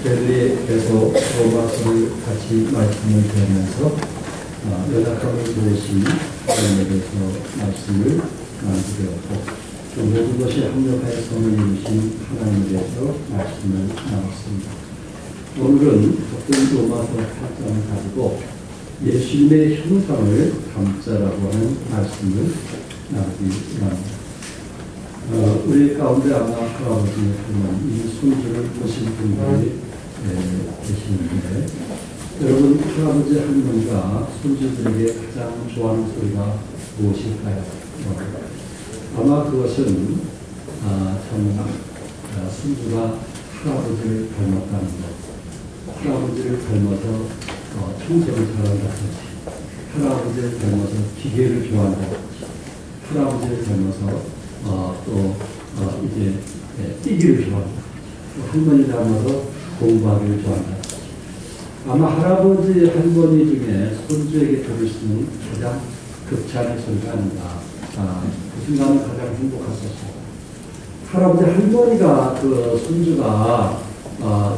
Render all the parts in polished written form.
저희들이 계속 로마서를 같이 말씀을 드리면서 연약함을 도우신 하나님에 대해서 말씀을 나누려고 또 모든 것이 합력하여 선을 이루신 하나님에 대해서 말씀을 나눴습니다. 오늘은 같은 로마서 8장을 가지고 예수님의 형상을 담자라고 하는 말씀을 나누기 원합니다. 우리 가운데 아마 할아버지의 이 손주를 보신 분들이 계시는데, 여러분 할아버지 할머니가 손주들에게 가장 좋아하는 소리가 무엇일까요? 아마 그것은 손주가 할아버지를 닮았다는 것, 할아버지를 닮아서 청소를 잘한다든지, 할아버지를 닮아서 기계를 좋아한다든지, 할아버지를 닮아서 이제 뛰기를 좋아한다. 할머니 닮아서 공부하기를 좋아한다. 아마 할아버지, 할머니 중에 손주에게 들을 수 있는 가장 극찬의 소리가 아닌가. 그 순간은 가장 행복했었습니다. 할아버지, 할머니가 그 손주가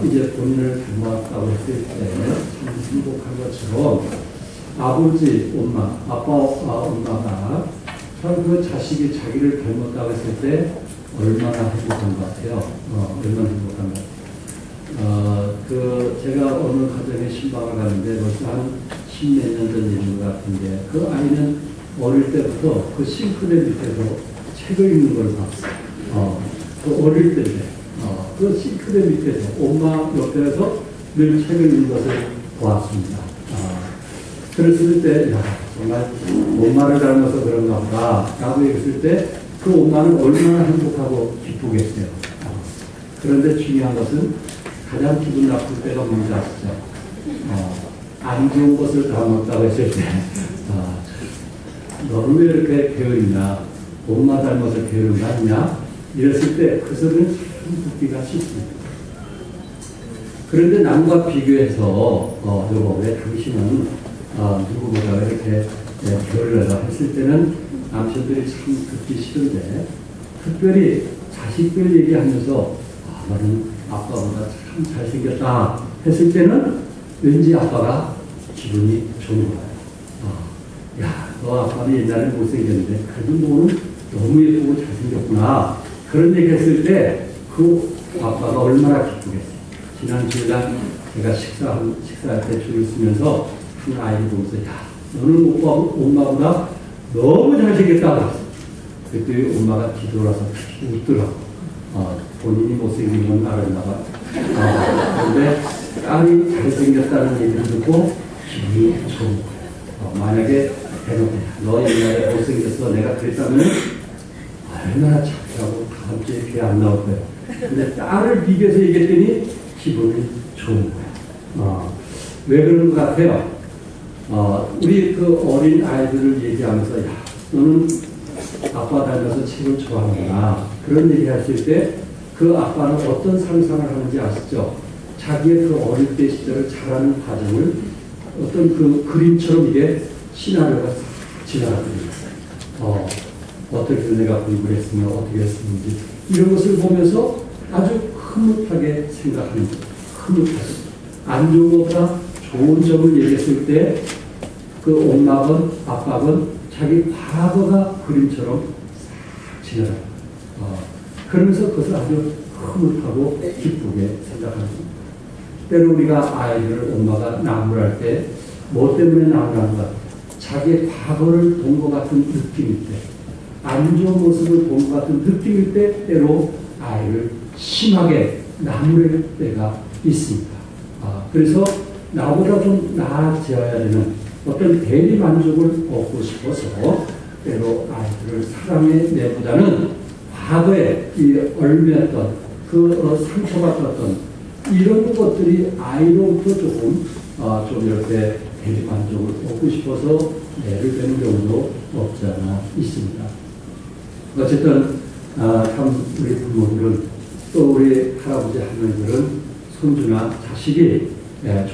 이제 본인을 닮았다고 했을 때 참 행복한 것처럼 아버지, 엄마, 아빠, 엄마가 참 그 자식이 자기를 닮았다고 했을 때 얼마나 행복한 것 같아요. 얼마나 행복한 것 같아요. 제가 어느 가정에 신방을 가는데 벌써 한 10몇 년 전 일인 것 같은데, 그 아이는 어릴 때부터 그 싱크대 밑에서 책을 읽는 걸 봤어요. 그 어릴 때인데, 그 싱크대 밑에서 엄마 옆에서 늘 책을 읽는 것을 보았습니다. 그랬을 때, 정말 엄마를 닮아서 그런가 보다 라고 얘기했을 때 그 엄마는 얼마나 행복하고 기쁘겠어요. 그런데 중요한 것은 가장 기분 나쁠 때가 뭔지 아시죠? 안 좋은 것을 닮았다고 했을 때 너는 왜 이렇게 게으르냐, 엄마 닮아서 게으른 거 아니냐 이랬을 때 그 소리는 참 듣기가 싫습니다. 그런데 남과 비교해서 여보 왜 당신은 누구보다 이렇게 게을러라 했을 때는 남편들이 참 듣기 싫은데, 특별히 자식들 얘기하면서 너는 아빠보다 참 잘생겼다 했을 때는 왠지 아빠가 기분이 좋은 거예요. 야, 너 아빠는 옛날에 못생겼는데 그래도 너는 너무 예쁘고 잘생겼구나, 그런 얘기 했을 때 그 아빠가 얼마나 기쁘겠어요. 지난 주일날 제가 식사할 때 줄을 쓰면서 한 아이를 보면서 야, 너는 엄마보다 너무 잘생겼다고. 그때 엄마가 뒤돌아서 웃더라고. 본인이 못생긴 건 알았나 봐. 그런데 딸이 잘생겼다는 얘기를 듣고 기분이 좋은 거예요. 만약에 대놓고 너 옛날에 못생겼어 내가 그랬다면 얼마나 착하고 다음 주에 배 안 나올 거예요. 근데 딸을 비교해서 얘기했더니 기분이 좋은 거예요. 왜 그런 것 같아요? 우리 그 어린 아이들을 얘기하면서 야, 너는 아빠 닮아서 책을 좋아하는구나, 그런 얘기 했을 때 그 아빠는 어떤 상상을 하는지 아시죠? 자기의 그 어릴 때 시절을 자라는 과정을 어떤 그 그림처럼 이게 시나리오가 지나가거든요. 어떻게 내가 공부를 했으면 어떻게 했었는지 이런 것을 보면서 아주 흐뭇하게 생각하는 거예요. 흐뭇하게. 안 좋은 것보다 좋은 점을 얘기했을 때 그 엄마건 아빠건 자기 과거가 그림처럼 싹 지나가요. 그러면서 그것을 아주 흐뭇하고 기쁘게 생각하는 겁니다. 때로 우리가 아이들을 엄마가 나무랄 때 뭐 때문에 나무란가, 자기의 과거를 본 것 같은 느낌일 때, 안 좋은 모습을 본 것 같은 느낌일 때 때로 아이를 심하게 나무랄 때가 있습니다. 그래서 나보다 좀 나아져야 되는 어떤 대리 만족을 얻고 싶어서 때로 아이들을 사랑의 내보다는 과거에 이 얽매였던 그 상처받았던 이런 것들이 아이로부터 좀 이렇게 대리 만족을 얻고 싶어서 애를 빼는 경우도 없지 않아 있습니다. 어쨌든 참 우리 부모들은 또 우리 할아버지 할머니들은 손주나 자식이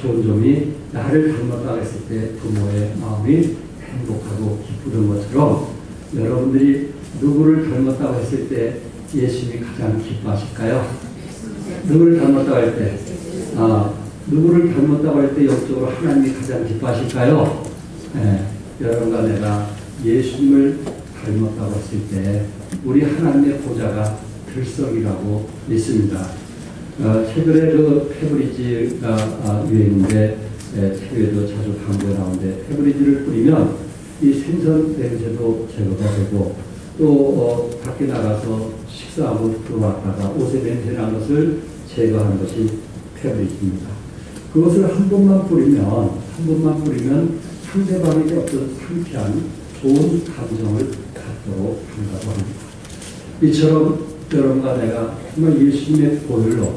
좋은 점이 나를 닮았다고 했을 때 부모의 마음이 행복하고 기쁘던 것처럼 여러분들이 누구를 닮았다고 했을 때 예수님이 가장 기뻐하실까요? 누구를 닮았다고 할 때? 누구를 닮았다고 할 때 영적으로 하나님이 가장 기뻐하실까요? 여러분과 내가 예수님을 닮았다고 했을 때 우리 하나님의 보좌가 들썩이라고 믿습니다. 최근에 그 페브리즈가 유행인데 TV에도 자주 광고에 나오는데 페브리즈를 뿌리면 이 생선 냄새도 제거가 되고 또 밖에 나가서 식사하고 들어왔다가 옷에 냄새 난 것을 제거하는 것이 페브리즈입니다. 그것을 한 번만 뿌리면 상대방에게 어떤 상쾌한 좋은 감정을 갖도록 한다고 합니다. 이처럼 여러분과 내가 정말 예수님의 보혈로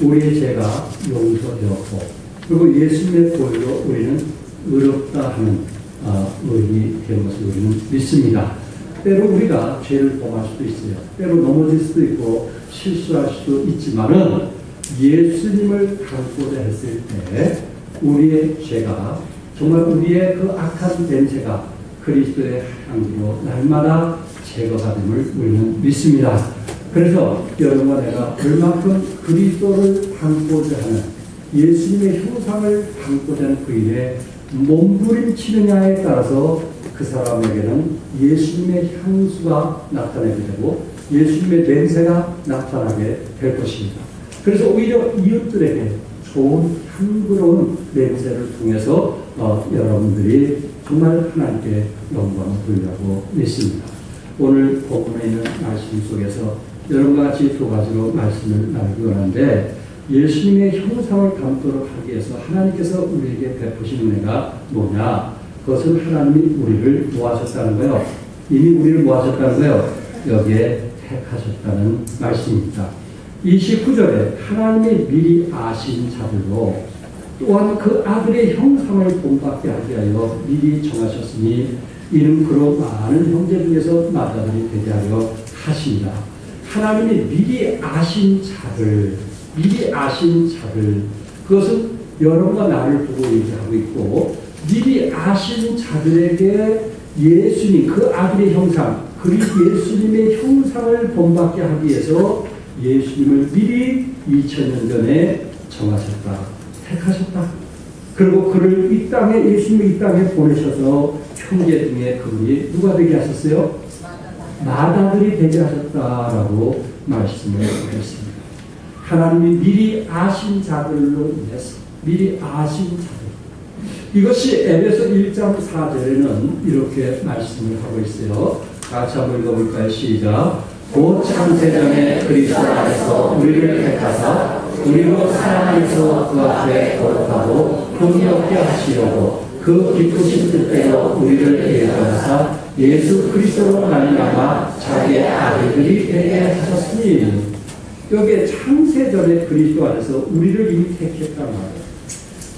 우리의 죄가 용서되었고 그리고 예수님의 보혈로 우리는 의롭다 하는 의인이 된 것을 우리는 믿습니다. 때로 우리가 죄를 범할 수도 있어요. 때로 넘어질 수도 있고 실수할 수도 있지만은 예수님을 닮고자 했을 때 우리의 죄가 정말 우리의 그 악한 냄새가 그리스도의 향기로 날마다 제거가 됨을 우리는 믿습니다. 그래서 여러분과 내가 얼마큼 그리스도를 닮고자 하는 예수님의 형상을 닮고자 하는 그 일에 몸부림치느냐에 따라서 그 사람에게는 예수님의 향수가 나타나게 되고 예수님의 냄새가 나타나게 될 것입니다. 그래서 오히려 이웃들에게 좋은 향기로운 냄새를 통해서 여러분들이 정말 하나님께 영광을 돌리라고 믿습니다. 오늘 본문에 있는 말씀 속에서 여러분과 같이 두 가지로 말씀을 나누기 원하는데 예수님의 형상을 담도록 하기 위해서 하나님께서 우리에게 베푸신 은혜가 뭐냐? 그것은 하나님이 우리를 모아셨다는 거예요. 이미 우리를 모아셨다는 거예요. 여기에 택하셨다는 말씀입니다. 29절에 하나님이 미리 아신 자들로 또한 그 아들의 형상을 본받게 하게 하여 미리 정하셨으니 이는 그로 많은 형제 중에서 맏아들이 되게 하려 하십니다. 하나님이 미리 아신 자들, 그것은 여러분과 나를 보고 얘기하고 있고 미리 아신 자들에게 예수님, 그 아들의 형상, 그리고 예수님의 형상을 본받게 하기 위해서 예수님을 미리 2000년 전에 정하셨다, 택하셨다. 그리고 그를 이 땅에, 예수님을 이 땅에 보내셔서 형제 중에 그분이 누가 되게 하셨어요? 맏아들이 되게 하셨다라고 말씀을 하셨습니다. 하나님이 미리 아신 자들로 인해서, 미리 아신 자들. 이것이 에베소 1장 4절에는 이렇게 말씀을 하고 있어요. 같이 한번 읽어볼까요? 시작. 곧 창세전에 그리스도 안에서 우리를 택하사 우리로 사랑에서 그 앞에 거룩하고 긍휼케 하시려고 그 기쁘신 뜻대로 우리를 예정하사 예수 그리스도로 말미암아 자기의 아들들이 되게 하셨으니 여기에 창세전에 그리스도 안에서 우리를 이미 택했단 말이에요.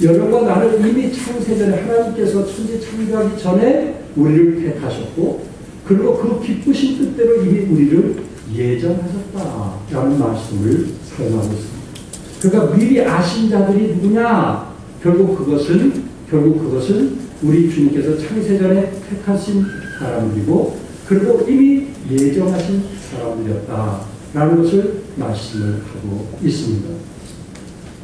여러분과 나는 이미 창세전에 하나님께서 천지 창조하기 전에 우리를 택하셨고 그리고 그 기쁘신 뜻대로 이미 우리를 예정하셨다라는 말씀을 사용하고 있습니다. 그러니까 미리 아신 자들이 누구냐? 결국 그것은 우리 주님께서 창세전에 택하신 사람들이고 그리고 이미 예정하신 사람들이었다라는 것을 말씀을 하고 있습니다.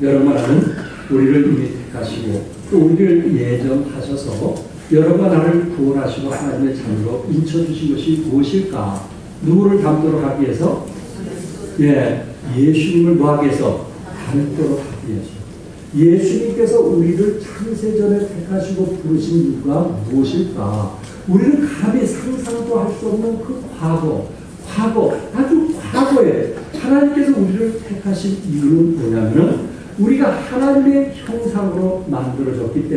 여러분과 나는 우리를 이미 택하시고 또 우리를 예정하셔서 여러분과 나를 구원하시고 하나님의 자녀로 인쳐주신 것이 무엇일까? 누구를 닮도록 하기 위해서? 예수님을 뭐하기 위해서? 닮도록 하기 위해서. 예수님께서 우리를 창세전에 택하시고 부르신 이유가 무엇일까? 우리는 감히 상상도 할 수 없는 그 과거, 아주 과거에 하나님께서 우리를 택하신 이유는 뭐냐면은 우리가 하나님의 형상으로 만들어졌기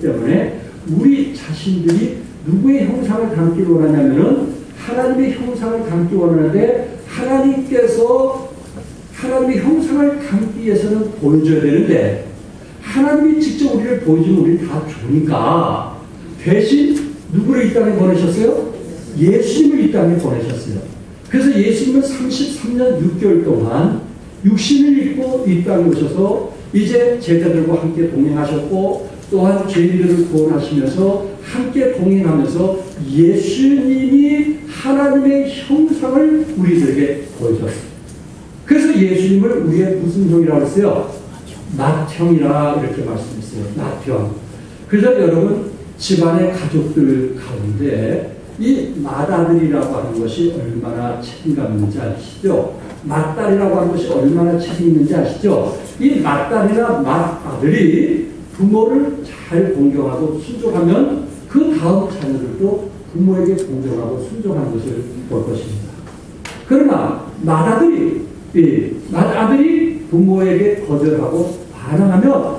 때문에 우리 자신들이 누구의 형상을 담기 원하냐면은 하나님의 형상을 담기 원하는데 하나님의 형상을 담기 위해서는 보여줘야 되는데 하나님이 직접 우리를 보여주면 우리는 다 좋으니까 대신 누구를 이 땅에 보내셨어요? 예수님을 이 땅에 보내셨어요. 그래서 예수님은 33년 6개월 동안 육신을 입고 이 땅에 오셔서 이제 제자들과 함께 동행하셨고 또한 죄인들을 구원하시면서 함께 동행하면서 예수님이 하나님의 형상을 우리들에게 보여줬어요. 그래서 예수님을 우리의 무슨 형이라고 했어요? 맏형이라 이렇게 말씀했어요. 맏형. 그래서 여러분 집안의 가족들 가운데 이 맏아들이라고 하는 것이 얼마나 책임감 있는지 아시죠? 맏딸이라고 하는 것이 얼마나 책임 있는지 아시죠? 이 맏딸이나 맏아들이 부모를 잘 공경하고 순종하면 그 다음 자녀들도 부모에게 공경하고 순종하는 것을 볼 것입니다. 그러나 맏아들이 부모에게 거절하고 반항하면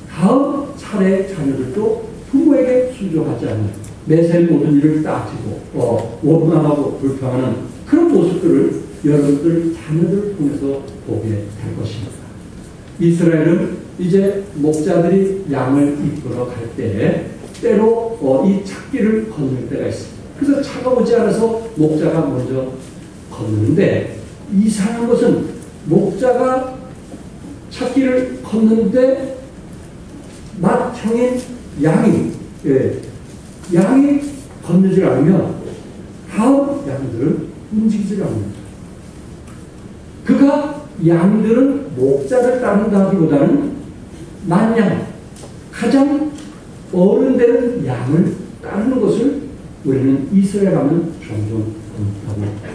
다음 차례 자녀들도 부모에게 순종하지 않는 매사에 모든 일을 따지고 원망하고 불평하는 그런 모습들을 여러분들 자녀들을 통해서 보게 될 것입니다. 이스라엘은 이제 목자들이 양을 이끌어 갈 때 때로 이 찾기를 건널 때가 있습니다. 그래서 차가 오지 않아서 목자가 먼저 건너는데 이상한 것은 목자가 찾기를 걷는데 맏형인 양이 건너질 않으면 다음 양들은 움직이질 않습니다. 그가 양들은 목자를 따른다 하기보다는 맏양, 가장 어른되는 양을 따르는 것을 우리는 이스라엘 하면 종종 본다고 합니다.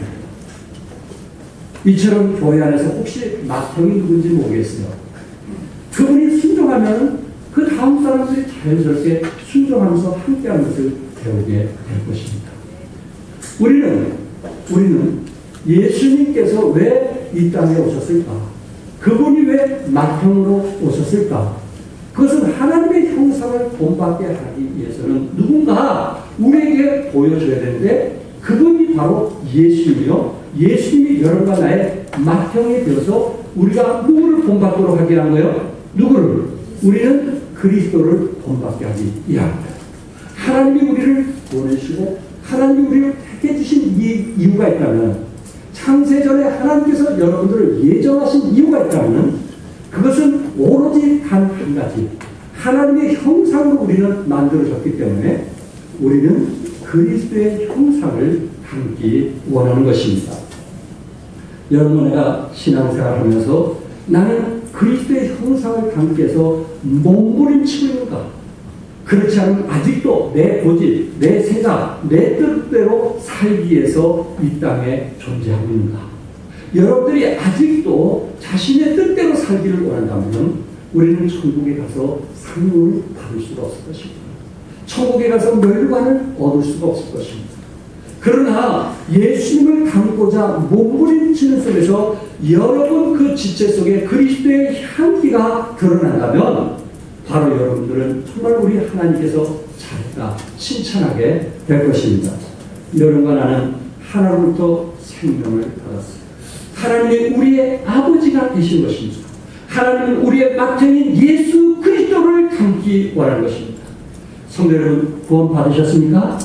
이처럼 교회 안에서 혹시 맏형이 누군지 모르겠어요. 그분이 순종하면 그 다음 사람들이 자연스럽게 순종하면서 함께하는 것을 배우게 될 것입니다. 우리는 예수님께서 왜 이 땅에 오셨을까? 그분이 왜 맏형으로 오셨을까? 그것은 하나님의 형상을 본받게 하기 위해서는 누군가 우리에게 보여줘야 되는데 그분이 바로 예수님이요. 예수님이 여러분과 나의 맏형이 되어서 우리가 누구를 본받도록 하게 한 거예요? 누구를? 우리는 그리스도를 본받게 하기 위함입니다. 하나님이 우리를 보내시고 하나님이 우리를 택해 주신 이유가 있다면, 창세전에 하나님께서 여러분들을 예정하신 이유가 있다면 그것은 오로지 단 한 가지, 하나님의 형상으로 우리는 만들어졌기 때문에 우리는 그리스도의 형상을 담기 원하는 것입니다. 여러분, 내가 신앙생활을 하면서 나는 그리스도의 형상을 담기 위해서 몸부림치고 있는가? 그렇지 않으면 아직도 내 고집, 내 생각, 내 뜻대로 살기 위해서 이 땅에 존재하고 있는가? 여러분들이 아직도 자신의 뜻대로 살기를 원한다면 우리는 천국에 가서 상용을 받을 수가 없을 것입니다. 천국에 가서 멸관을 얻을 수가 없을 것입니다. 그러나 예수님을 담고자 몸부림치는 속에서 여러분 그 지체 속에 그리스도의 향기가 드러난다면 바로 여러분들은 정말 우리 하나님께서 잘했다 칭찬하게 될 것입니다. 여러분과 나는 하나님부터 생명을 받았습니다. 하나님이 우리의 아버지가 되신 것입니다. 하나님은 우리의 맏형인 예수 그리스도를 담기 원하는 것입니다. 성도 여러분, 구원 받으셨습니까?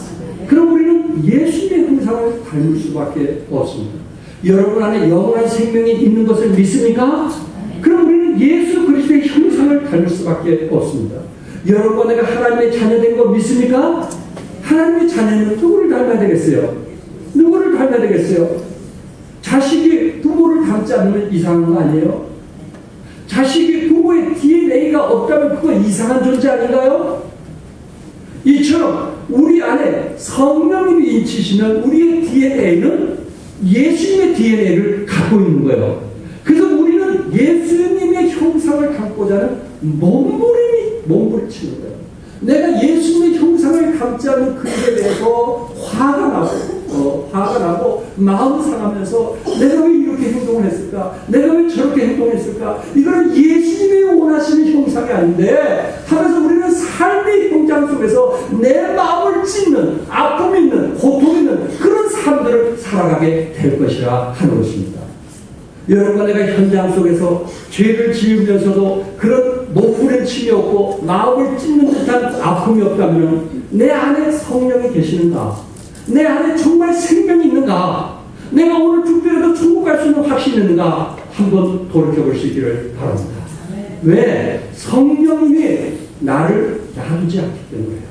그럼 우리는 예수님의 형상을 닮을 수밖에 없습니다. 여러분 안에 영원한 생명이 있는 것을 믿습니까? 그럼 우리는 예수 그리스도의 형상을 닮을 수밖에 없습니다. 여러분, 내가 하나님의 자녀된 거 믿습니까? 하나님의 자녀는 누구를 닮아야 되겠어요? 누구를 닮아야 되겠어요? 자식이 부모를 닮지 않으면 이상한 거 아니에요? 자식이 부모의 DNA가 없다면 그건 이상한 존재 아닌가요? 이처럼 우리 안에 성령님이 인치시면 우리의 DNA는 예수님의 DNA를 갖고 있는 거예요. 그래서 우리는 예수님의 형상을 담고자 하는 몸부림치는 거예요. 내가 예수님의 형상을 담지 않는 그에 대해서 화가 나고 마음 상하면서 내가 왜 이렇게 행동을 했을까? 내가 왜 저렇게 행동했을까? 이거는 예수님이 원하시는 형상이 아닌데 하면서 우리는 삶의 현장 속에서 내 마음을 찢는, 아픔 있는, 고통 있는 그런 삶들을 살아가게 될 것이라 하는 것입니다. 여러분과 내가 현장 속에서 죄를 지으면서도 그런 몸부림침이 없고 마음을 찢는 듯한 아픔이 없다면 내 안에 성령이 계시는가? 내 안에 정말 생명이 있는가? 내가 오늘 죽더라도 천국 갈 수 있는 확신이 있는가? 한번 돌이켜볼 수 있기를 바랍니다. 왜? 성령님이 나를 놔두지 않기 때문에요.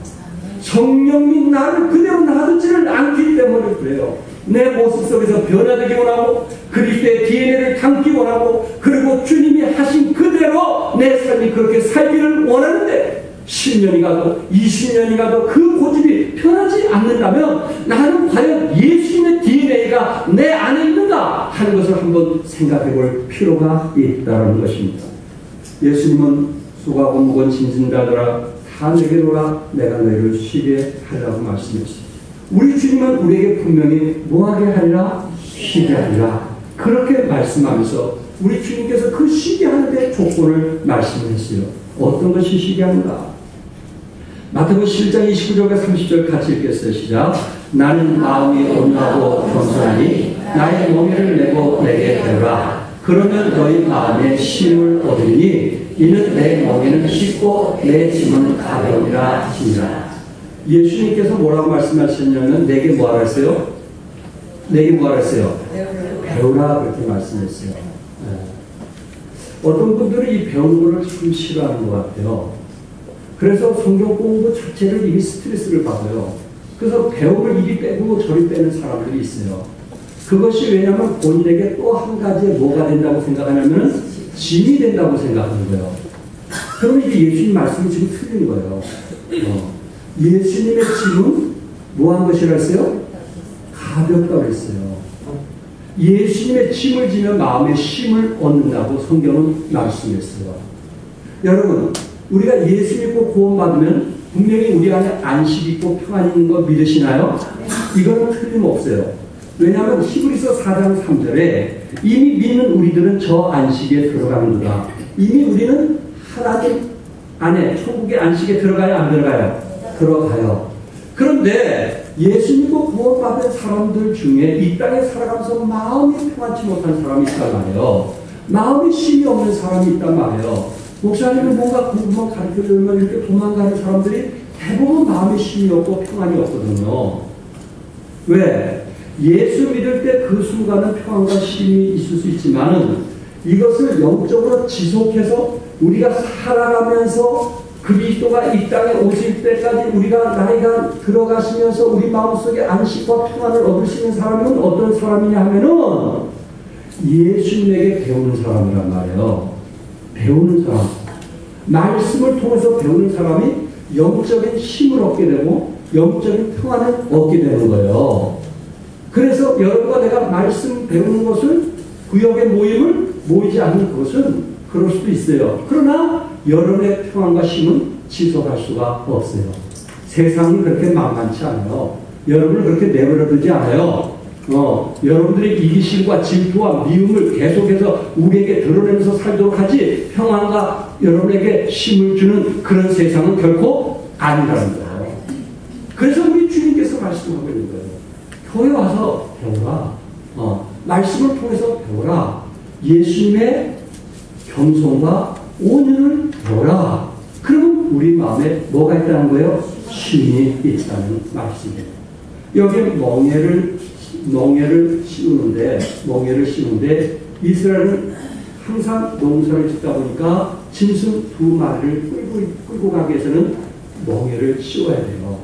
성령님이 나를 그대로 놔두지를 않기 때문에 그래요. 내 모습 속에서 변화되기 원하고 그리스도의 DNA를 담기 원하고 그리고 주님이 하신 그대로 내 삶이 그렇게 살기를 원하는데 10년이 가도 20년이 가도 그 고집이 변하지 않는다면 나는 과연 예수님의 DNA가 내 안에 있는가 하는 것을 한번 생각해 볼 필요가 있다는 것입니다. 예수님은 수고하고 무거운 짐진 자들아 다 내게로 오라 내가 너희를 쉬게 하리라고 말씀했습니다. 우리 주님은 우리에게 분명히 뭐하게 하리라? 쉬게 하리라. 그렇게 말씀하면서 우리 주님께서 그 쉬게 하는데 조건을 말씀했어요. 어떤 것이 쉬게 하는가? 마태복음 7장 29절과 30절 같이 읽겠어요. 시작. 나는 마음이 온유하고 겸손하니 나의 멍에를 메고 내게 배우라. 그러면 너희 마음에 쉼을 얻으니 이는 내 멍에는 쉽고 내 짐은 가벼우니라 하시니라. 예수님께서 뭐라고 말씀하셨냐면 내게 뭐하라 했어요? 내게 뭐하라 했어요? 배우라 그렇게 말씀했어요. 어떤 분들은 이 배우는 것을 참 싫어하는 것 같아요. 그래서 성경 공부 자체를 이미 스트레스를 받아요. 그래서 배움을 이리 빼고 저리 빼는 사람들이 있어요. 그것이 왜냐하면 본인에게 또 한 가지에 뭐가 된다고 생각하냐면 짐이 된다고 생각하는 거예요. 그러면 이게 예수님 말씀이 지금 틀린 거예요. 예수님의 짐은 뭐한 것이라 했어요? 가볍다고 했어요. 예수님의 짐을 지면 마음의 쉼을 얻는다고 성경은 말씀했어요. 여러분 우리가 예수 믿고 구원받으면 분명히 우리 안에 안식이 있고 평안이 있는 거 믿으시나요? 이거는 틀림없어요. 왜냐하면 히브리서 4장 3절에 이미 믿는 우리들은 저 안식에 들어가는구나. 이미 우리는 하나님 안에 천국의 안식에 들어가요? 안 들어가요? 들어가요. 그런데 예수 믿고 구원받은 사람들 중에 이 땅에 살아가면서 마음이 평안치 못한 사람이 있단 말이에요. 마음이 쉼이 없는 사람이 있단 말이에요. 목사님은 뭔가 궁금한 가르쳐주면 이렇게 도망가는 사람들이 대부분 마음에 쉼이 없고 평안이 없거든요. 왜? 예수 믿을 때 그 순간은 평안과 쉼이 있을 수 있지만은 이것을 영적으로 지속해서 우리가 살아가면서 그리스도가 이 땅에 오실 때까지 우리가 나이가 들어가시면서 우리 마음속에 안식과 평안을 얻을 수 있는 사람은 어떤 사람이냐 하면은 예수님에게 배우는 사람이란 말이에요. 배우는 사람. 말씀을 통해서 배우는 사람이 영적인 힘을 얻게 되고 영적인 평안을 얻게 되는 거예요. 그래서 여러분과 내가 말씀 배우는 것을 구역의 모임을 모이지 않는 것은 그럴 수도 있어요. 그러나 여러분의 평안과 힘은 지속할 수가 없어요. 세상은 그렇게 만만치 않아요. 여러분을 그렇게 내버려두지 않아요. 여러분들의 이기심과 질투와 미움을 계속해서 우리에게 드러내면서 살도록 하지 평안과 여러분에게 힘을 주는 그런 세상은 결코 아니라는 거예요. 그래서 우리 주님께서 말씀하고 있는 거예요. 교회 와서 배우라. 말씀을 통해서 배우라. 예수님의 겸손과 온유를 배우라. 그러면 우리 마음에 뭐가 있다는 거예요? 쉼이 있다는 말씀이에요. 여기 멍에를 씌우는데 이스라엘은 항상 농사를 짓다 보니까 짐승 2마리를 끌고 가기 위해서는 멍에를 씌워야 돼요.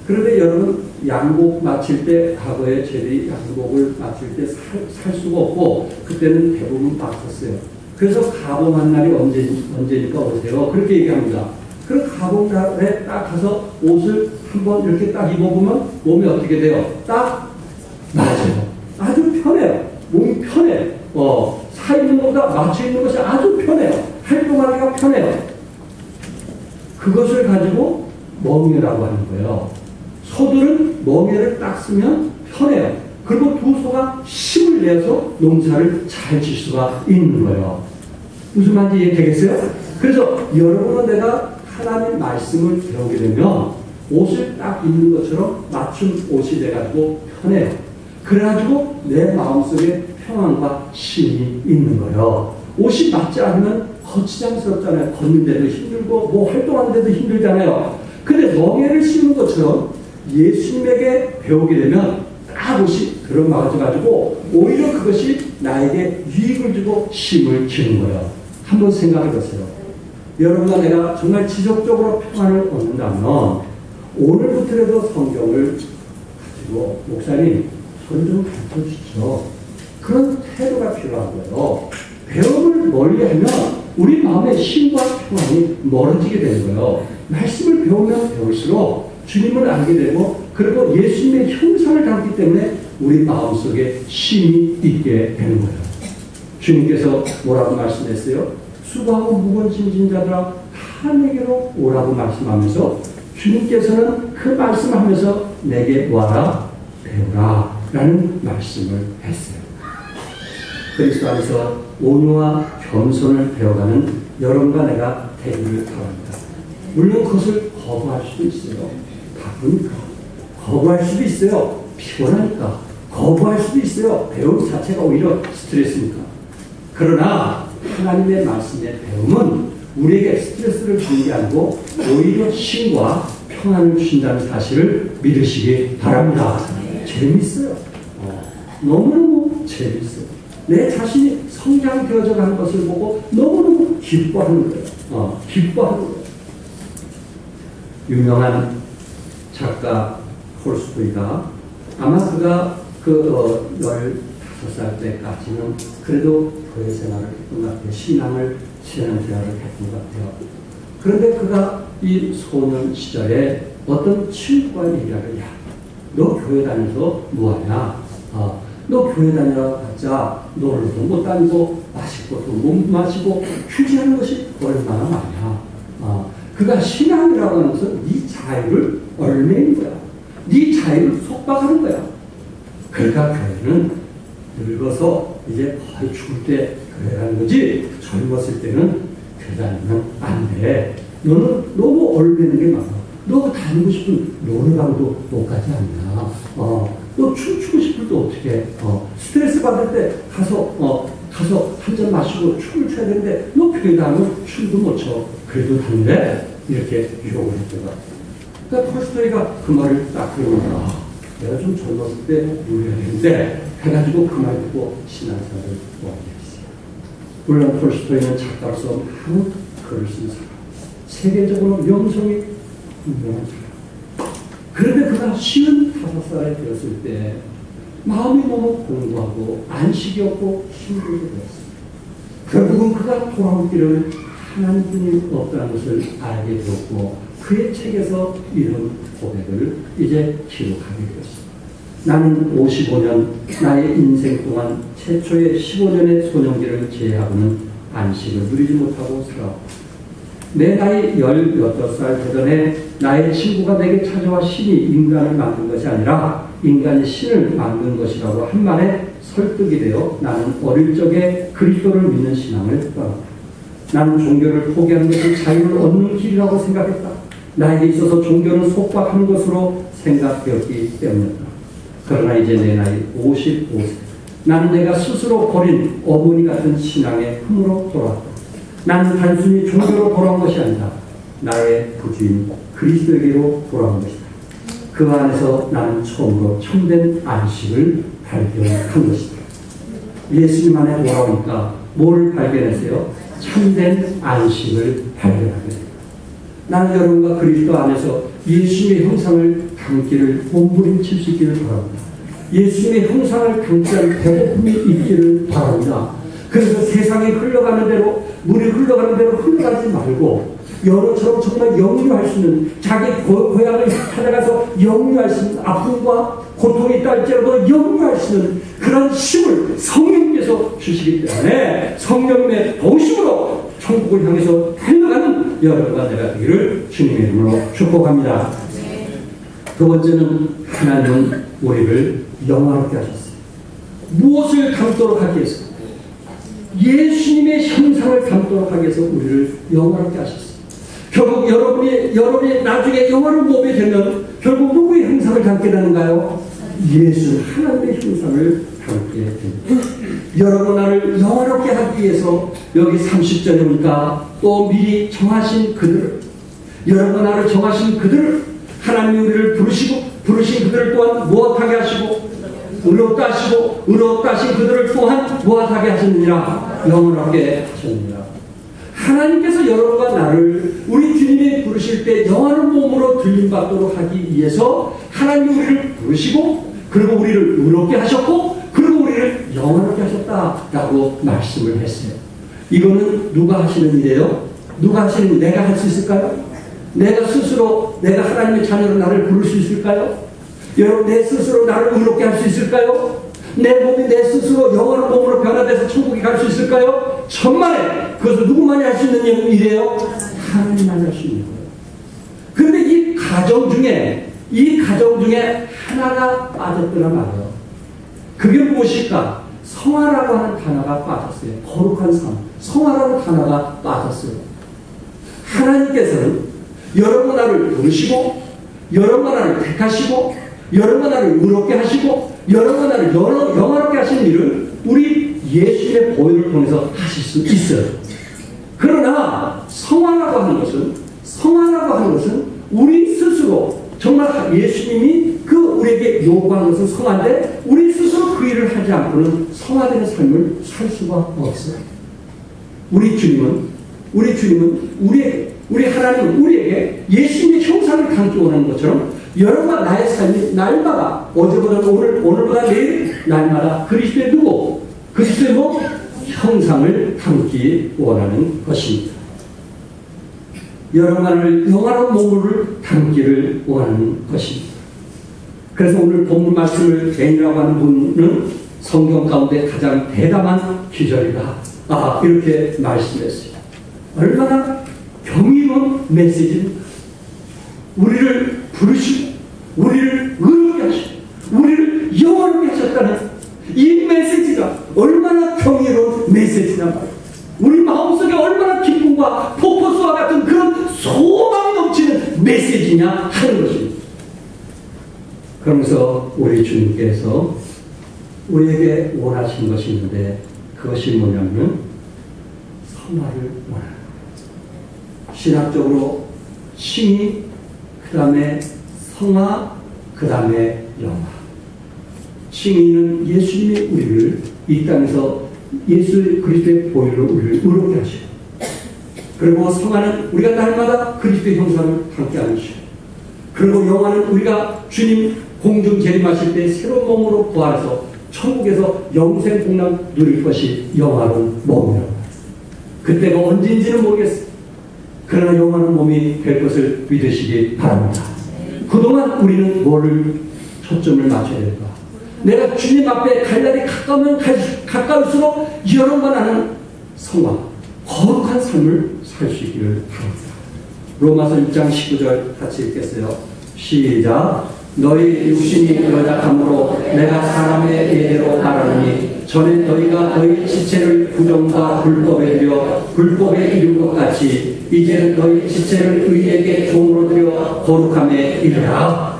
그런데 여러분 양복 마칠 때 과거에 저희들이 양복을 마칠 때 살 수가 없고 그때는 대부분 맞췄어요. 그래서 가봉한 날이 언제니까 오세요. 그렇게 얘기합니다. 그럼 가봉날에 딱 가서 옷을 한번 이렇게 딱 입어보면 몸이 어떻게 돼요? 딱 맞아요. 아주 편해요. 몸이 편해요. 사 있는 것보다 맞춰 있는 것이 아주 편해요. 활동하기가 편해요. 그것을 가지고 멍에라고 하는 거예요. 소들은 멍에를 딱 쓰면 편해요. 그리고 두 소가 힘을 내서 농사를 잘 질 수가 있는 거예요. 무슨 말인지 이해되겠어요? 그래서 여러분은 내가 하나님 말씀을 배우게 되면 옷을 딱 입는 것처럼 맞춤 옷이 돼가지고 편해요. 그래가지고 내 마음속에 평안과 쉼이 있는 거예요. 옷이 맞지 않으면 거치장스럽잖아요. 걷는데도 힘들고 뭐 활동하는데도 힘들잖아요. 근데 멍에를 씌우는 것처럼 예수님에게 배우게 되면 딱 옷이 들어맞아가지고 오히려 그것이 나에게 유익을 주고 힘을 주는 거예요. 한번 생각해 보세요. 여러분과 내가 정말 지속적으로 평안을 얻는다면 오늘부터라도 성경을 가지고 목사님 저를 좀 가르쳐 주죠. 그런 태도가 필요한 거예요. 배움을 멀리하면 우리 마음의 힘과 평안이 멀어지게 되는 거예요. 말씀을 배우면 배울수록 주님을 알게 되고 그리고 예수님의 형상을 담기 때문에 우리 마음속에 힘이 있게 되는 거예요. 주님께서 뭐라고 말씀했어요? 수고하고 무거운 짐진 자들아 다 내게로 오라고 말씀하면서 주님께서는 그 말씀하면서 내게 와라 배우라 라는 말씀을 했어요. 그리스도 안에서 온유와 겸손을 배워가는 여러분과 내가 되기를 바랍니다. 물론 그것을 거부할 수도 있어요. 바쁘니까. 거부할 수도 있어요. 피곤하니까. 거부할 수도 있어요. 배움 자체가 오히려 스트레스니까. 그러나 하나님의 말씀의 배움은 우리에게 스트레스를 주는 게 아니고 오히려 힘과 평안을 주신다는 사실을 믿으시기 바랍니다. 재밌어요. 너무너무 재밌어요. 내 자신이 성장되어져 가는 것을 보고 너무너무 기뻐하는 거예요. 기뻐하는 거예요. 유명한 작가 톨스토이가 아마 그가 15살 때까지는 그래도 교회 생활을 했던 것 같아요. 신앙생활을 했던 것 같아요. 그런데 그가 이 소년 시절에 어떤 친구가 얘기하길, 야, 너 교회 다녀서 뭐하냐? 너 교회 다녀봤자 놀러도 못 다니고 마실 것도 못 마시고 휴지하는 것이 얼마나 많냐? 그가 신앙이라고 하는 것은 네 자유를 얼매는 거야. 네 자유를 속박하는 거야. 그러니까 교회는 늙어서 이제 거의 죽을 때 교회 가는 거지 젊었을 때는 교회 다니면 안 돼. 너는 너무 얼매는 게 많아. 너 다니고 싶은 노래방도 못 가지 않냐. 너 춤추고 싶을 때 어떻게 스트레스 받을 때 가서 한 잔 마시고 춤을 춰야 되는데 너 교회 다니면 춤도 못 춰. 그래도 다니래. 이렇게 유혹을 했다가. 그러니까 톨스토이가 그 말을 딱 들으니까 내가 좀 젊었을 때 누려야 되는데 해가지고 그 말 듣고 신앙생활을 오게 했어요. 물론 톨스토이는 작가로서 많은 글을 쓴 사람, 세계적으로 명성이 유명한 사람. 그런데 그가 55살에 되었을 때 마음이 너무 공고하고 안식이 없고 힘들게 되었습니다. 결국은 그가 돌아올 길은 하나님뿐이 없다는 것을 알게 되었고 그의 책에서 이런 고백을 이제 기록하게 되었습니다. 나는 55년 나의 인생 동안 최초의 15년의 소년기를 제외하고는 안식을 누리지 못하고 살아왔다. 내 나이 18살 되던 해 나의 친구가 내게 찾아와 신이 인간을 만든 것이 아니라 인간이 신을 만든 것이라고 한 말에 설득이 되어 나는 어릴 적에 그리스도를 믿는 신앙을 떠났다. 나는 종교를 포기하는 것이 자유를 얻는 길이라고 생각했다. 나에게 있어서 종교는 속박하는 것으로 생각되었기 때문이다. 그러나 이제 내 나이 55세. 나는 내가 스스로 버린 어머니 같은 신앙의 흠으로 돌아왔다. 나는 단순히 종교로 돌아온 것이 아니다. 나의 구주인 그리스도에게로 돌아온 것이다. 그 안에서 나는 처음으로 참된 안식을 발견한 것이다. 예수님 안에 돌아오니까 뭘 발견했어요? 참된 안식을 발견하게 됩니다. 나는 여러분과 그리스도 안에서 예수님의 형상을 담기를 몸부림칠 수 있기를 바랍니다. 예수님의 형상을 담기를 배고픔이 있기를 바랍니다. 그래서 세상이 흘러가는 대로 물이 흘러가는 대로 흘러가지 말고 여러처럼 정말 영유할 수 있는 자기 고향을 찾아가서 영유할 수 있는 아픔과 고통이 있다 할지라도 영유할 수 있는 그런 힘을 성령께서 주시기 때문에 성령의 도심으로 천국을 향해서 달려가는 여러분과 내가 되기를 주님의 이름으로 축복합니다. 두 번째는 하나님은 우리를 영화롭게 하셨어요. 무엇을 담도록 하기 위해서? 예수님의 형상을 담도록 하기 위해서 우리를 영화롭게 하셨어요. 결국 여러분이 나중에 영화를 보게 되면 결국 누구의 형상을 담게 되는가요? 예수 하나님의 형상을 담게 됩니다. 여러분 나를 영화롭게 하기 위해서 여기 30절에 보니까 또 미리 정하신 그들을 여러분 나를 정하신 그들을 하나님이 우리를 부르신 그들을 또한 무엇하게 하시고 의롭다 하시고 의롭다 하신 그들을 또한 무엇하게 하셨느니라 영원하게 하셨느니라. 하나님께서 여러분과 나를 우리 주님이 부르실 때 영원한 몸으로 들림받도록 하기 위해서 하나님이 우리를 부르시고 그리고 우리를 의롭게 하셨고 그리고 우리를 영원하게 하셨다라고 말씀을 했어요. 이거는 누가 하시는 일이에요? 누가 하시는 일? 내가 할 수 있을까요? 내가 스스로 내가 하나님의 자녀로 나를 부를 수 있을까요? 여러분 내 스스로 나를 의롭게 할 수 있을까요? 내 몸이 내 스스로 영원한 몸으로 변화돼서 천국에 갈 수 있을까요? 천만에 그것을 누구만이 할 수 있는 일이에요? 하나님만 할 수 있는 거예요. 그런데 이 가정 중에 하나가 빠졌더란 말이에요. 그게 무엇일까? 성화라고 하는 단어가 빠졌어요. 거룩한 삶. 성화라는 단어가 빠졌어요. 하나님께서는 여러분 나를 부르시고 여러분 나를 택하시고 여러분 나를 의롭게 하시고 여러분 나를 영원하게 하시는 일을 우리 예수님의 보혈을 통해서 하실 수 있어요. 그러나 성화라고 하는 것은 우리 스스로 정말 예수님이 우리에게 요구한 것은 성화인데 우리 스스로 그 일을 하지 않고는 성화되는 삶을 살 수가 없어요. 우리 주님은 우리 하나님은 우리에게 예수님의 형상을 담기 원하는 것처럼 여러분과 나의 삶이 날마다 어제보다 오늘보다 내일 날마다 그리스도의 그리스도의 형상을 담기 원하는 것입니다. 여러분을 영원한 몸을 담기를 원하는 것입니다. 그래서 오늘 본문 말씀을 댄이라고 하는 분은 성경 가운데 가장 대담한 기절이다. 이렇게 말씀했어요. 얼마나 경이로운 메시지입니다. 우리를 부르시고 우리를 의롭게 하시고 우리를 영원하게 하셨다는 이 메시지가 얼마나 경이로운 메시지냐 말이에요. 우리 마음속에 얼마나 기쁨과 폭포수와 같은 그런 소망이 넘치는 메시지냐 하는 것입니다. 그러면서 우리 주님께서 우리에게 원하시는 것이 있는데 그것이 뭐냐면 성화를 원하는 거예요. 신학적으로 칭의, 그 다음에 성화, 그 다음에 영화. 칭의는 예수님이 우리를 이 땅에서 예수 그리스도의 보혈로 우리를 의롭게 하시고, 그리고 성화는 우리가 날마다 그리스도의 형상을 담게 하시고, 그리고 영화는 우리가 주님 공중 재림하실 때 새로운 몸으로 부활해서 천국에서 영생 복락 누릴 것이 영화로운 몸이라고. 그때가 언제인지는 모르겠어요. 그러나 영원한 몸이 될 것을 믿으시기 바랍니다. 그동안 우리는 뭐를 초점을 맞춰야 될까? 내가 주님 앞에 갈 날이 가까우면 가까울수록 여러분과 나는 성화, 거룩한 삶을 살 수 있기를 바랍니다. 로마서 6장 19절 같이 읽겠어요. 시작. 너희 육신이 연약함으로 내가 사람의 예대로 말하노니 전에 너희가 너희 지체를 부정과 불법에 드려 불법에 이른 것 같이 이제는 너희 지체를 의에게 종으로 드려 거룩함에 이르라.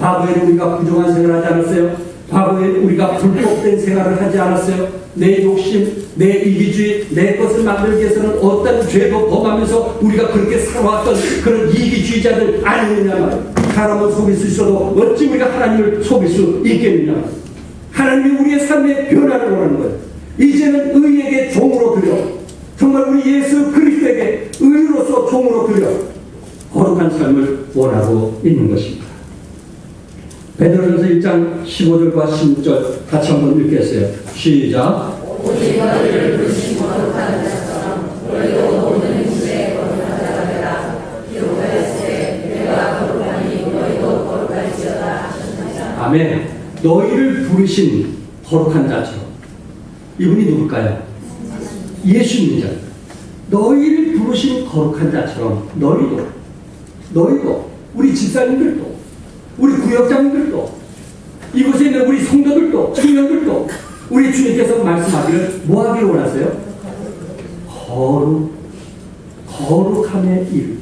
과거에는 우리가 부정한 생활을 하지 않았어요? 과거에 우리가 불법된 생활을 하지 않았어요? 내 욕심, 내 이기주의, 내 것을 만들기 위해서는 어떤 죄도 범하면서 우리가 그렇게 살아왔던 그런 이기주의자들 아니느냐 말이에요. 사람을 속일 수 있어도 어찌 우리가 하나님을 속일 수 있겠느냐. 하나님이 우리의 삶의 변화를 원하는 거예요. 이제는 의에게 종으로 드려, 정말 우리 예수 그리스도에게 의로서 종으로 드려 거룩한 삶을 원하고 있는 것입니다. 베드로전서 1장 15절과 16절 같이 한번 읽겠어요. 시작. 오직 너희를 부르신 거룩한 자처럼 너희도 모든 문제에 거룩한 자가 되라. 기록하였으되 내가 거룩하니 너희도 거룩할지어다 하셨느니라. 아멘. 너희를 부르신 거룩한 자처럼. 이분이 누굴까요? 예수님이죠. 너희를 부르신 거룩한 자처럼 너희도 우리 집사님들도 우리 구역장들도 이곳에 있는 우리 성도들도 청년들도 우리 주님께서 말씀하기를 뭐 하기를 원하세요? 거룩함에 이르기.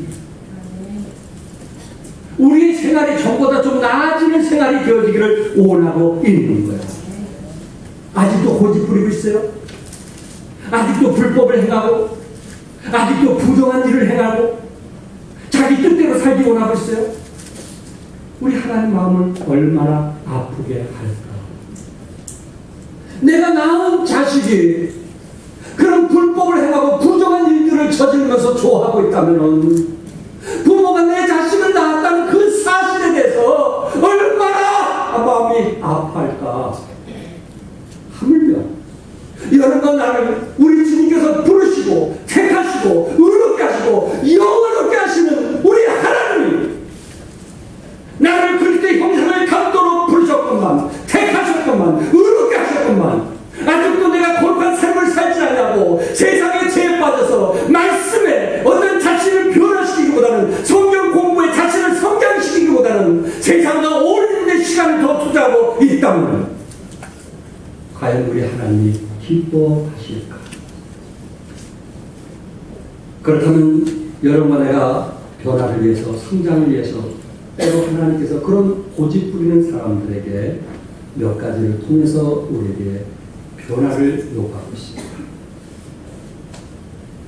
우리의 생활이 전보다 좀 나아지는 생활이 되어지기를 원하고 있는 거예요. 아직도 고집 부리고 있어요? 아직도 불법을 행하고 아직도 부정한 일을 행하고 자기 뜻대로 살기 원하고 있어요? 우리 하나님 마음을 얼마나 아프게 할까? 내가 낳은 자식이 그런 불법을 행하고 부정한 일들을 저지르면서 좋아하고 있다면 부모가 내 자식을 낳았다는 그 사실에 대해서 얼마나 마음이 아파 하시고 의롭게 하시고 영원롭게 하시는 우리 하나님이 나를 그리스도의 형상을 감도록 부르셨건만 택하셨건만 의롭게 하셨건만 아직도 내가 거룩한 삶을 살지 않냐고 세상의 죄에 빠져서 말씀에 어떤 자신을 변화시키기보다는 성경 공부에 자신을 성장시키기보다는 세상과 어울리는 데 시간을 더 투자하고 있다면 과연 우리 하나님이 기뻐하실까? 그렇다면 여러분과 내가 변화를 위해서 성장을 위해서 때로 하나님께서 그런 고집 부리는 사람들에게 몇 가지를 통해서 우리에게 변화를 요구하고 있습니다.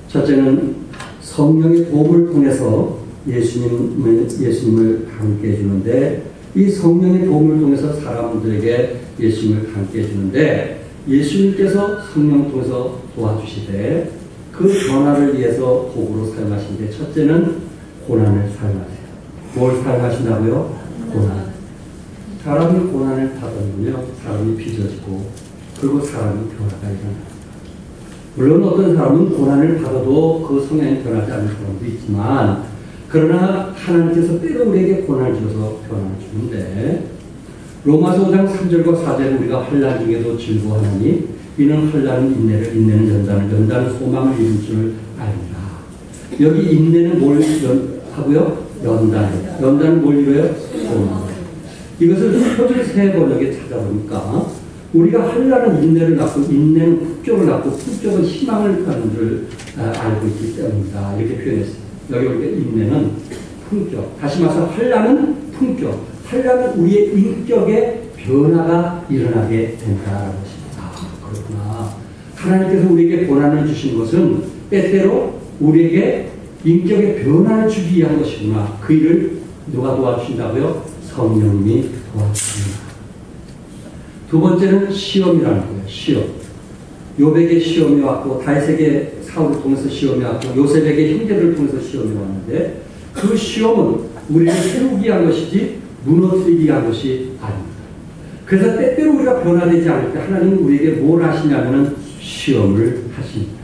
첫째는 성령의 도움을 통해서 예수님을 함께 해주는데 이 성령의 도움을 통해서 사람들에게 예수님을 함께 해주는데 예수님께서 성령을 통해서 도와주시되 그 변화를 위해서 도구로 사용하시는데 첫째는 고난을 사용하세요. 뭘 사용하신다고요? 고난. 사람이 고난을 받으면요 사람이 빚어지고 그리고 사람이 변화가 일어납니다. 물론 어떤 사람은 고난을 받아도 그 성향이 변하지 않는 사람도 있지만 그러나 하나님께서 때로 우리에게 고난을 주셔서 변화를 주는데 로마서 5장 3절과 4절에 우리가 환난 중에도 즐거워하나니 이는 환난은 인내를 인내는 연단은 소망을 이룬 줄 압니다. 여기 인내는 뭘 하고요? 연단은 뭘 이뤄요? 소망. 이것을 표절 새 번역에 찾아보니까 우리가 환난은 인내를 낳고 인내는 품격을 낳고 품격은 희망을 갖는 줄 알고 있기 때문이다. 이렇게 표현했어요. 여기 우리가 인내는 품격. 다시 말해서 환난은 품격. 환난은 우리의 인격의 변화가 일어나게 된다라는 것입니다. 그렇구나. 하나님께서 우리에게 고난을 주신 것은 때때로 우리에게 인격의 변화를 주기 위한 것이구나. 그 일을 누가 도와주신다고요? 성령님이 도와주십니다. 두 번째는 시험이라는 거예요. 시험. 요백의 시험이 왔고 다윗에게 사울을 통해서 시험이 왔고 요셉에게 형제들을 통해서 시험이 왔는데 그 시험은 우리를 세우기 위한 것이지 무너뜨리기 위한 것이 아닙니다. 그래서 때때로 우리가 변화되지 않을 때 하나님은 우리에게 뭘 하시냐면 시험을 하십니다.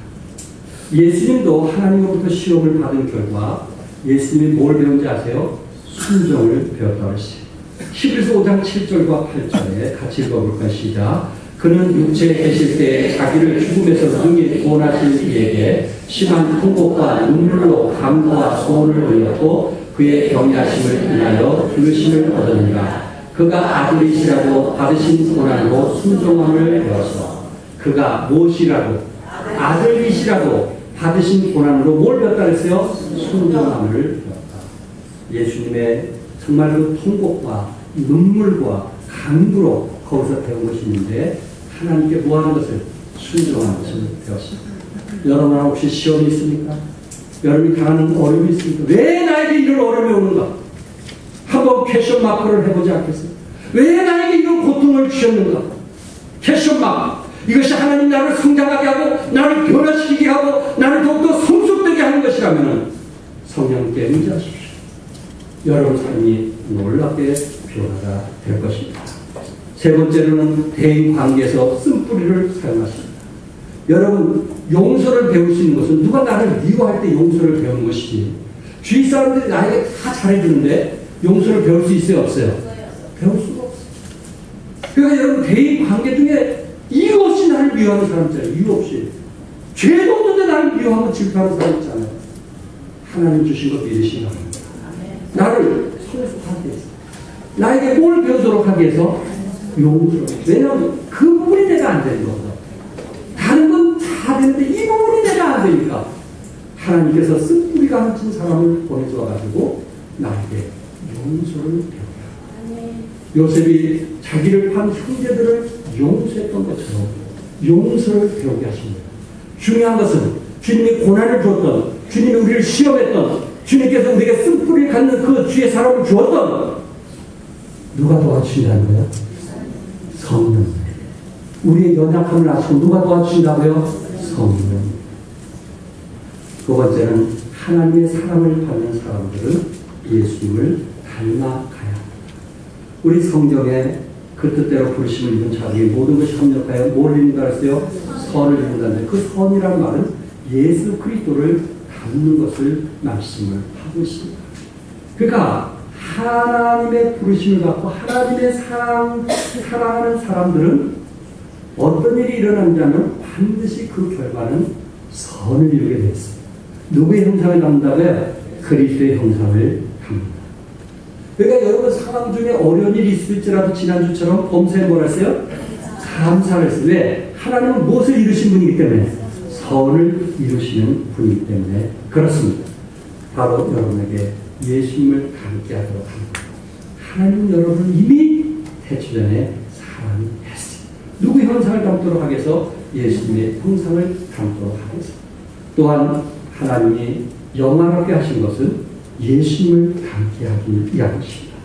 예수님도 하나님으로부터 시험을 받은 결과 예수님이 뭘 배운지 아세요? 순종을 배웠다고 했어요. 히브리서 5장 7절과 8절에 같이 읽어볼까요? 시작. 그는 육체에 계실 때 자기를 죽음에서 능히 구원하신 이에게 심한 통곡과 눈물로 감사와 소원을 올렸고 그의 경외하심을 인하여 부르심을 얻으니라. 그가 아들이시라도 받으신 고난으로 순종함을 배워서 그가 무엇이라도 아들이시라도 받으신 고난으로 뭘 배웠다 했어요? 순종함을 배웠다. 예수님의 정말 그 통곡과 눈물과 간구로 거기서 배운 것이 있는데 하나님께 뭐 하는 것을? 순종하는 것을 배웠습니다. 여러분 혹시 시험이 있습니까? 여러분이 당하는 어려움이 있습니까? 왜 나에게 이런 어려움이 오는가? 한번 퀘션 마크를 해보지 않겠어요? 왜 나에게 이런 고통을 주셨는가? 퀘션 마크. 이것이 하나님 나를 성장하게 하고 나를 변화시키게 하고 나를 더욱더 성숙되게 하는 것이라면 성령께 의지하십시오. 여러분 삶이 놀랍게 변화가 될 것입니다. 세 번째로는 대인 관계에서 쓴뿌리를 사용하십니다. 여러분 용서를 배울 수 있는 것은 누가 나를 미워할 때 용서를 배우는 것이지 주위 사람들이 나에게 다 잘해주는데 용서를 배울 수 있어요? 없어요? 배울 수가 없어요. 그러니까 여러분 대인 관계 중에 이유 없이 나를 미워하는 사람 있잖아요. 이유 없이. 죄도 없는데 나를 미워하고 질투하는 사람 있잖아요. 하나님 주신 거 믿으시기 바랍니다. 나를 성숙하게 해서 나에게 뭘 배우도록 하기 위해서 용서를. 왜냐하면 그 부분이 내가 안 되는 거거든. 다른 건 다 되는데 이 부분이 내가 안 되니까 하나님께서 쓴뿌리가 맺힌 사람을 보내주어가지고 나에게 용서를 배우라. 요셉이 자기를 판 형제들을 용서했던 것처럼 용서를 배우게 하십니다. 중요한 것은 주님이 고난을 주었던, 주님이 우리를 시험했던, 주님께서 우리에게 쓴뿌리를 갖는 그 주의 사람을 주었던 누가 도와주신다는 거예요? 성령. 우리의 연약함을 아시고 누가 도와주신다고요? 성령. 두 번째는 하나님의 사랑을 받는 사람들은 예수님을 닮아가야 합니다. 우리 성경에 그 뜻대로 부르심을 입은 자들이 모든 것이 합력하여 뭘 이룬다 했어요? 선을 이룬다는데 그 선이라는 말은 예수 그리스도를 받는 것을 말씀을 하고 있습니다. 그러니까 하나님의 부르심을 받고 하나님의 사랑하는 사람들은 어떤 일이 일어난다면 반드시 그 결과는 선을 이루게 되어 있습니다. 누구의 형상을 담는다고요? 그리스도의 형상을 담는다. 그러니까 여러분 상황 중에 어려운 일이 있을지라도 지난주처럼 범사에 뭘 했어요? 감사를 했어요. 왜? 하나님은 무엇을 이루신 분이기 때문에? 선을 이루시는 분이기 때문에 그렇습니다. 바로 여러분에게 예수님을 닮게 하도록 합니다. 하나님은 여러분을 이미 태초전에 사랑했습니다. 누구의 형상을 담도록 하겠어? 예수님의 형상을 담도록 하겠습니다. 또한 하나님이 영화롭게 하신 것은 예수님을 닮게 하기 위한 것입니다.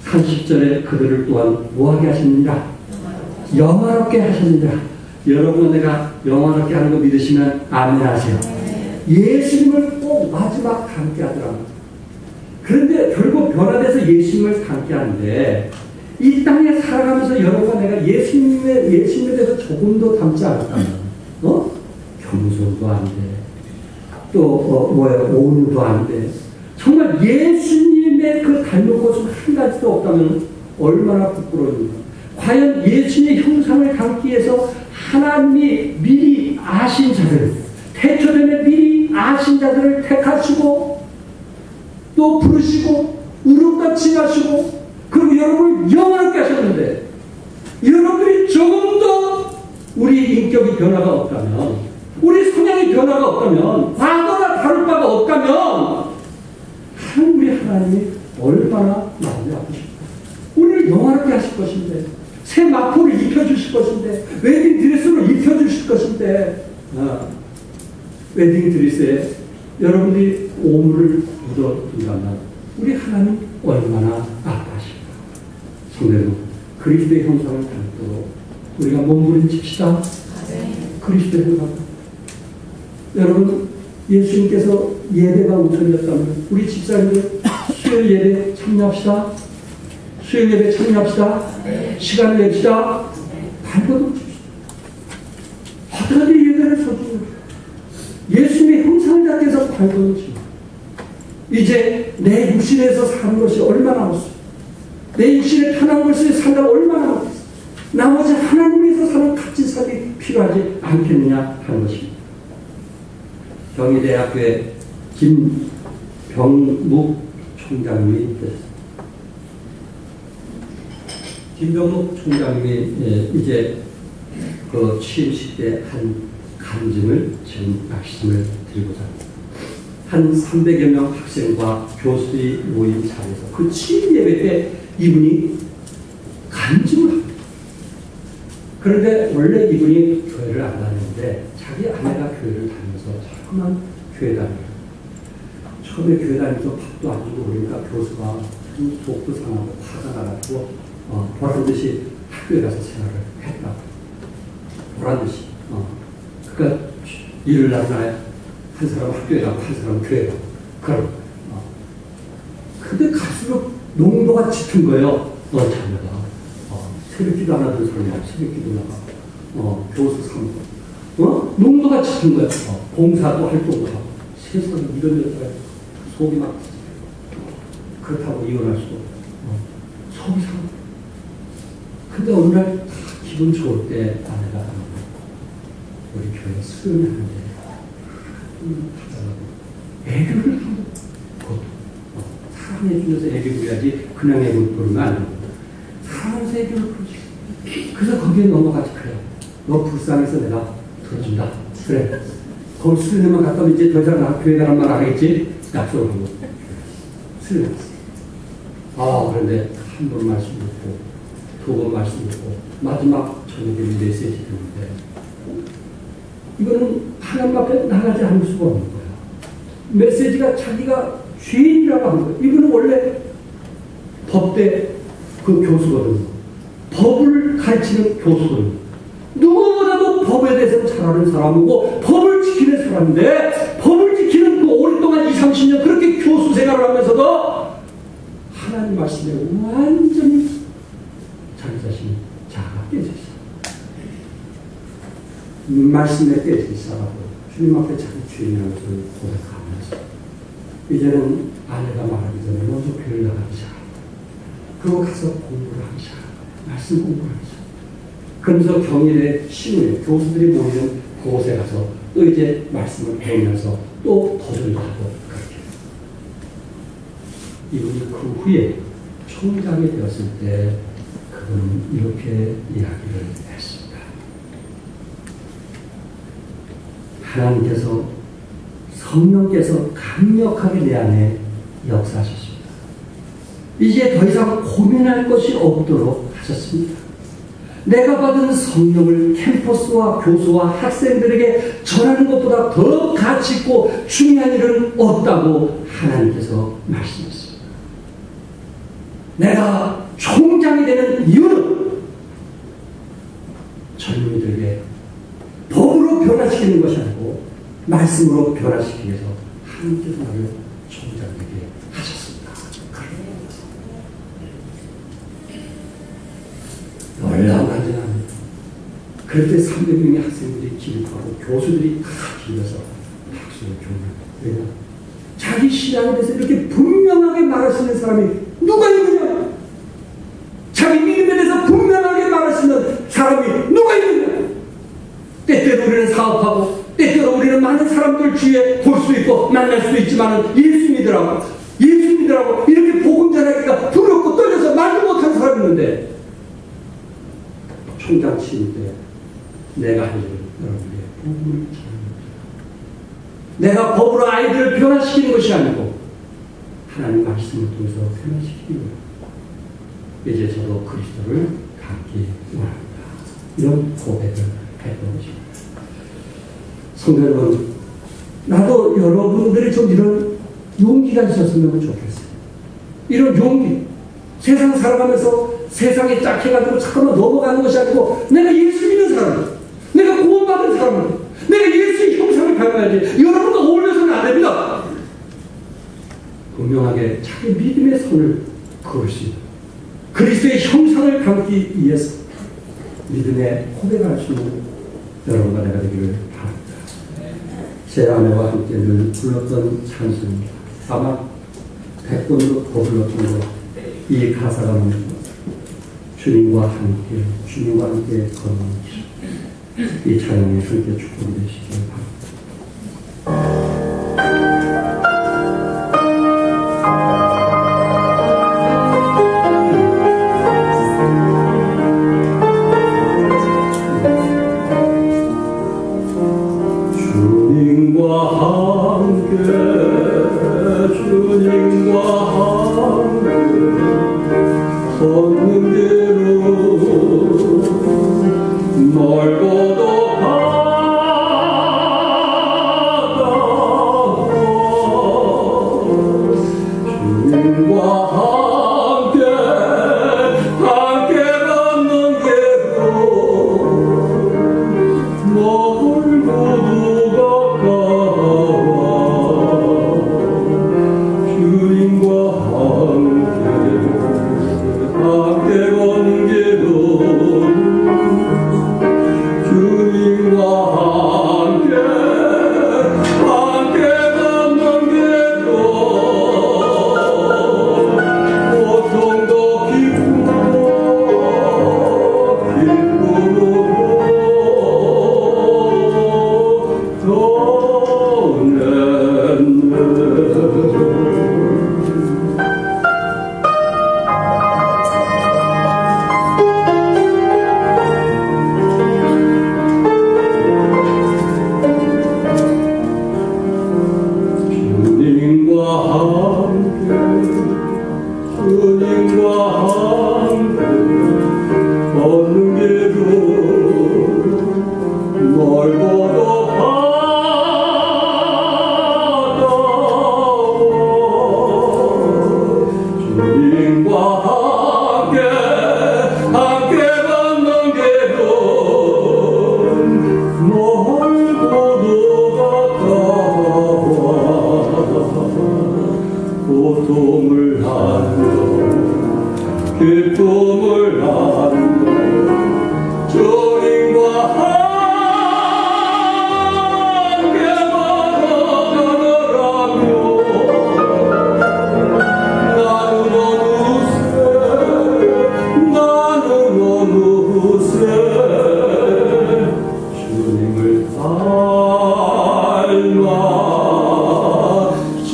30절에 그들을 또한 뭐하게 하셨느냐? 영화롭게 하셨느냐? 여러분 내가 영화롭게 하는 거 믿으시면 아멘 하세요. 예수님을 꼭 마지막 닮게 하더라고요. 그런데 결국 변화돼서 예수님을 닮게 하는데 이 땅에 살아가면서 여러분과 내가 예수님에 대해서 조금도 닮지 않았다면 겸손도 안 돼. 또 오늘도 안 돼. 정말 예수님의 그 닮은 것은 한 가지도 없다면 얼마나 부끄러운가. 과연 예수님의 형상을 담기 위해서 하나님이 미리 아신 자들, 태초전에 미리 아신 자들을 택하시고 또 부르시고 의롭다치 하시고 그리고 여러분을 영원하게 하셨는데 여러분들이 조금도 우리 인격의 변화가 없다면 우리 성향의 변화가 없다면 과거나 다를 바가 없다면 우리 하나님이 얼마나 마음이 아프실까. 우리를 영원하게 하실 것인데 새 마포를 입혀주실 것인데 웨딩 드레스로 입혀주실 것인데 웨딩 드레스에 여러분들이 오물을 묻어둔다면 우리 하나님 얼마나 아파하실까. 성도여러분 그리스도의 형상을 닮도록 우리가 몸부림칩시다. 그리스도의 형상. 여러분 예수님께서 예배가 우선이었다면 우리 집사님들 수요일 예배 참여합시다. 수요일 예배 참여합시다. 시간을 냅시다. 발버둥 칩시다. 어떻게 예배를 서주냐. 예수님의 형상을 잡기 위해서 발버둥 칩니다. 이제 내 육신에서 사는 것이 얼마나 남았어. 내 육신에 편한 것을 산다면 얼마나 남았어. 나머지 하나님에서 사는 값진 삶이 필요하지 않겠느냐 하는 것입니다. 경희대학교의 김병묵 총장님이 되셨습니다. 김병묵 총장님이 이제 그 취임식 때 한 간증을 지금 말씀을 드리고자 합니다. 한 300여 명 학생과 교수들이 모인 자리에서 그 취임 예배 때 이분이 간증을 합니다. 그런데 원래 이분이 교회를 안 다녔는데 자기 아내가 교회를 다니면서 자꾸만 교회 다녀요. 처음에 교회 다니면서 밥도 안 주고 그러니까 교수가 속도 상하고 화가 나가지고 보란 듯이 학교에 가서 생활을 했다. 보란 듯이. 그러니까 일을 날날 한 사람은 학교에 가고 한 사람은 교회에 가고 그럼. 근데 갈수록 농도가 짙은 거예요. 자녀가. 새벽기도 안 하던 사람이 새벽기도 나가고 교수 삼고 농도가 짙은 거예요. 봉사도 활동도 하고 세상에 이런 여자가 속이 막 그렇다고 이혼할 수도 속이 상해. 근데 어느 날 기분 좋을 때 아내가 우리 교회 수련하는데 애교를 하고 사랑해주면서 애교 부려야지 그냥 애교 부르면 안 됩니다. 사랑해서 애교를 부르지. 그래서 거기에 넘어가지. 그래 너 불쌍해서 내가 들어준다. 그래 거기 수련회만 갔다 오면 이제 더 이상 나 교회 가란 말 안 하겠지. 약속을 하고 수련했어. 그런데 한 번 말씀 듣고 두 번 말씀 듣고 마지막 저녁에 메시지 듣는데 이거는 하나님 앞에 나가지 않을 수가 없는 거야. 메시지가 자기가 죄인이라고 하는 거야. 이분은 원래 법대 그 교수거든요. 법을 가르치는 교수거든요. 누구보다도 법에 대해서 잘 아는 사람이고 법을 지키는 사람인데 법을 지키는 그 오랫동안 20, 30년 그렇게 교수 생활을 하면서도 하나님 말씀에 완전히 자기 자신이 자아가 깨져 있어. 말씀에 깨져 있어가지고 주님 앞에 자기 죄인이라는 것을 고백하면서 이제는 아내가 말하기 전에 먼저 교회를 나가기 시작합니다. 그리고 가서 공부를 하기 시작합니다. 말씀 공부를 하기 시작합니다. 그러면서 경일에 신우에 교수들이 모이는 그곳에 가서 또 이제 말씀을 배우면서 또 도전도 하고 그렇게 이분이 그 후에 총장이 되었을 때 그분은 이렇게 이야기를 했습니다. 하나님께서 성령께서 강력하게 내 안에 역사하셨습니다. 이제 더 이상 고민할 것이 없도록 하셨습니다. 내가 받은 성령을 캠퍼스와 교수와 학생들에게 전하는 것보다 더 가치 있고 중요한 일은 없다고 하나님께서 말씀하셨습니다. 내가 총장이 되는 이유는 젊은이들에게 법으로 변화시키는 것이 아니고 말씀으로 변화시키기 위해서 하나님께서 나를 총장되게 하셨습니다. 놀라운하지는 그럴 때 300명의 학생들이 기립하고 교수들이 다 기려서 박수를 줍니다. 왜냐? 자기 신앙에 대해서 이렇게 분명하게 말할 수 있는 사람이 누가 있느냐? 자기 믿음에 대해서 분명하게 말할 수 있는 사람이 누가 있느냐? 때때로 우리는 사업하고 때때로 우리는 많은 사람들 주위에 볼 수 있고 만날 수도 있지만 예수 믿으라고 이렇게 복음 전하기가 두렵고 떨려서 말도 못한 사람이 있는데 총장 취임 때 내가 한 일은 여러분에게 복음을 전합니다. 내가 법으로 아이들을 변화시키는 것이 아니고 하나님 말씀을 통해서 변화시키기 원합니다. 이제 저도 그리스도를 갖기 원합니다. 이런 고백을 했던 것입니다. 성도 여러분, 나도 여러분들이 좀 이런 용기가 있었으면 좋겠어요. 이런 용기. 세상 살아가면서 세상에 짝해가지고 잠깐만 넘어가는 것이 아니고 내가 예수 믿는 사람, 내가 구원받은 사람, 내가 예수의 형상을 닮아야지. 여러분과 어울려서는 안 됩니다. 분명하게 자기 믿음의 선을 그을 수 있는 그리스도의 형상을 담기 위해서 믿음의 고백을 할 수 있는 여러분과 내가 되기를 바랍니다. 제 아내와 함께 늘 불렀던 찬송입니다. 아마 100번으로 더 불렀던 것. 이 가사가 뭡니까? 주님과 함께 걷는 길. 이 찬양에 함께 축복이 되시길 바랍니다.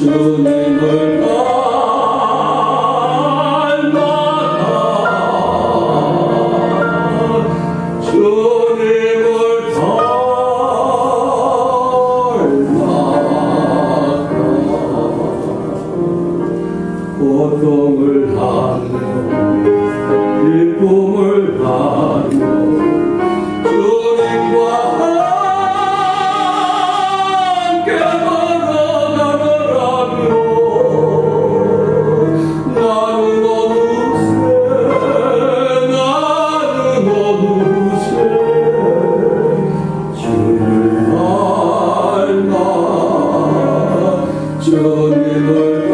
주님을 닮아 주님을 닮아 고통을 하며 기쁨을 하며 주님과 함께 걸어가더라며 나는 어느새 주님을 닮아 주님을